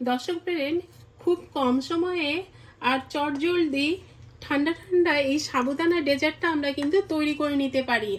দর্শক ফ্রেন্ড, খুব কম সময়ে আর চটজলদি ঠান্ডা ঠান্ডা এই সাবুদানা ডেজার্টটা আমরা কিন্তু তৈরি করে নিতে পারি।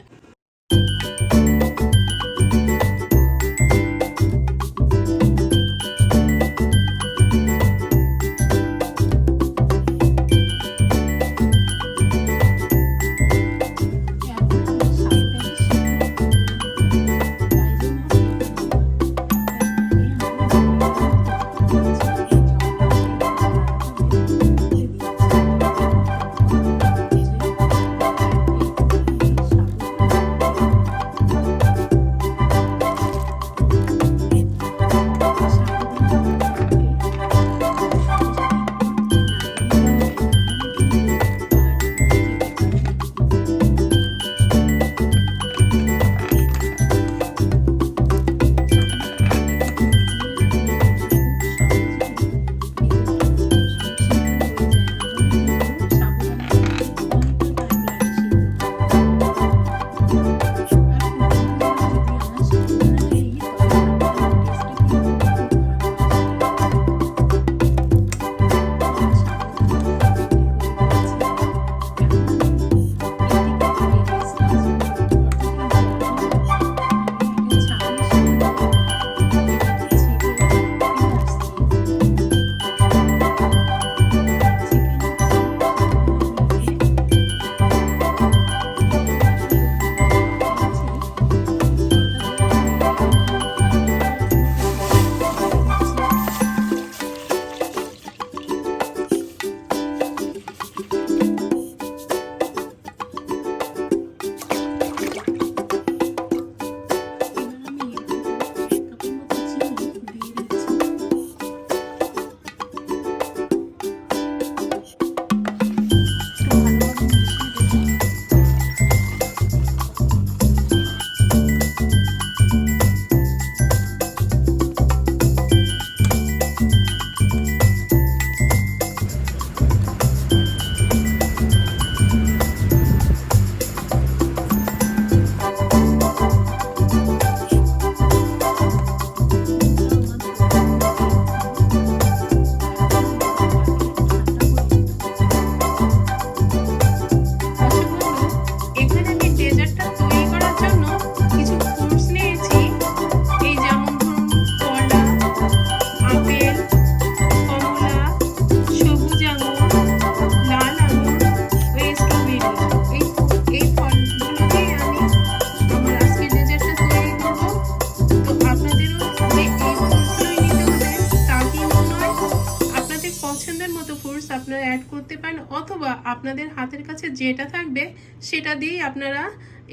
আপনারা অ্যাড করতে পারেন, অথবা আপনাদের হাতের কাছে যেটা থাকবে সেটা দিয়েই আপনারা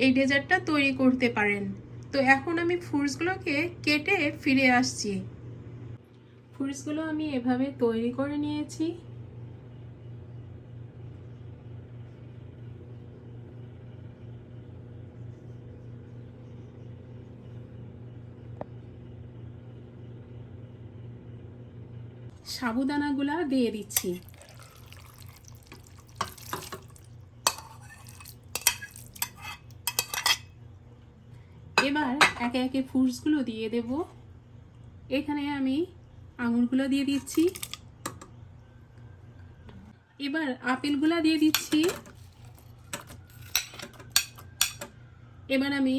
এই ডেজার্টটা তৈরি করতে পারেন। তো এখন আমি ফ্রুটসগুলোকে কেটে ফিরে আসছি। ফ্রুটসগুলো আমি এভাবে তৈরি করে নিয়েছি। সাবুদানাগুলা দিয়ে দিচ্ছি। এবার একে একে ফ্রুটসগুলো দিয়ে দেব। এখানে আমি আঙুরগুলো দিয়ে দিচ্ছি। এবার আপেলগুলো দিয়ে দিচ্ছি। এবার আমি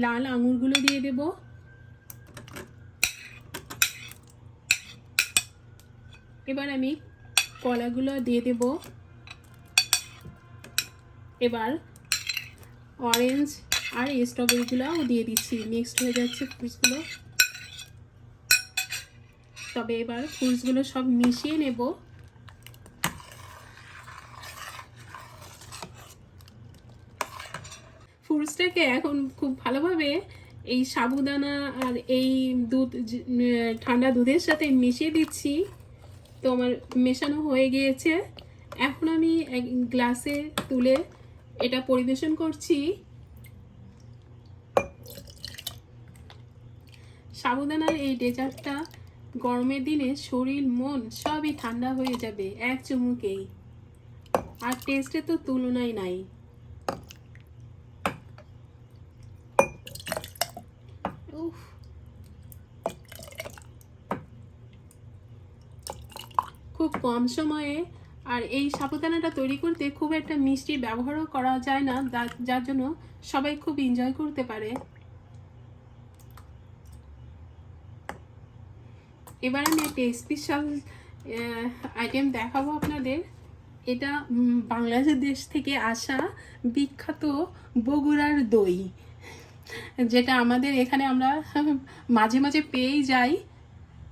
লাল আঙুরগুলো দিয়ে দেব। এবার আমি কলাগুলো দিয়ে দেব। এবার অরেঞ্জ আর স্ট্রবেরিগুলোও দিয়ে দিচ্ছি। মিক্সড হয়ে যাচ্ছে ফ্রুটসগুলো। তবে এবার ফ্রুটসগুলো সব মিশিয়ে নেব। ফ্রুটসটাকে এখন খুব ভালোভাবে এই সাবুদানা আর এই দুধ, ঠান্ডা দুধের সাথে মিশিয়ে দিচ্ছি। তো আমার মেশানো হয়ে গিয়েছে। এখন আমি এক গ্লাসে তুলে এটা পরিবেশন করছি। সাবুদানার এই ডেজার্টটা গরমের দিনে শরীর মন সবই ঠান্ডা হয়ে যাবে এক চুমুকেই, আর টেস্টে তো তুলনাই নাই। খুব কম সময়ে। আর এই সাবুদানাটা তৈরি করতে খুব একটা মিষ্টি ব্যবহারও করা যায় না, যার জন্য সবাই খুব এনজয় করতে পারে। এবার আমি একটা স্পেশাল আইটেম দেখাবো আপনাদের। এটা বাংলাদেশ থেকে আসা বিখ্যাত বগুড়ার দই, যেটা আমাদের এখানে আমরা মাঝে মাঝে পেয়েই যাই।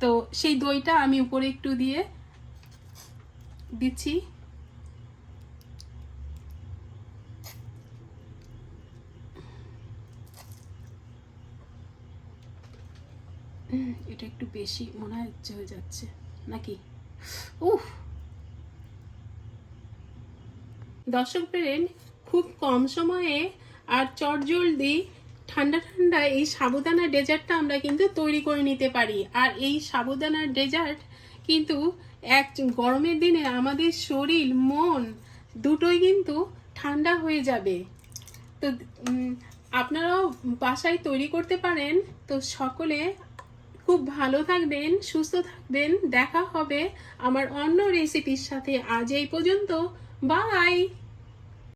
তো সেই দইটা আমি উপরে একটু দিয়ে দিচ্ছি। এটা একটু বেশি মনে হচ্ছে হয়ে যাচ্ছে নাকি? উফ! দর্শক ফ্রেন্ড, খুব কম সময়ে আর চটজলদি ঠান্ডা ঠান্ডা এই সাবুদানা ডেজার্টটা আমরা কিন্তু তৈরি করে নিতে পারি। আর এই সাবুদানার ডেজার্ট কিন্তু এক গরমের দিনে আমাদের শরীর মন দুটোই কিন্তু ঠান্ডা হয়ে যাবে। তো আপনারাও বাসায় তৈরি করতে পারেন। তো সকলে খুব ভালো থাকবেন, সুস্থ থাকবেন। দেখা হবে আমার অন্য রেসিপির সাথে। আজ এই পর্যন্ত, বাই।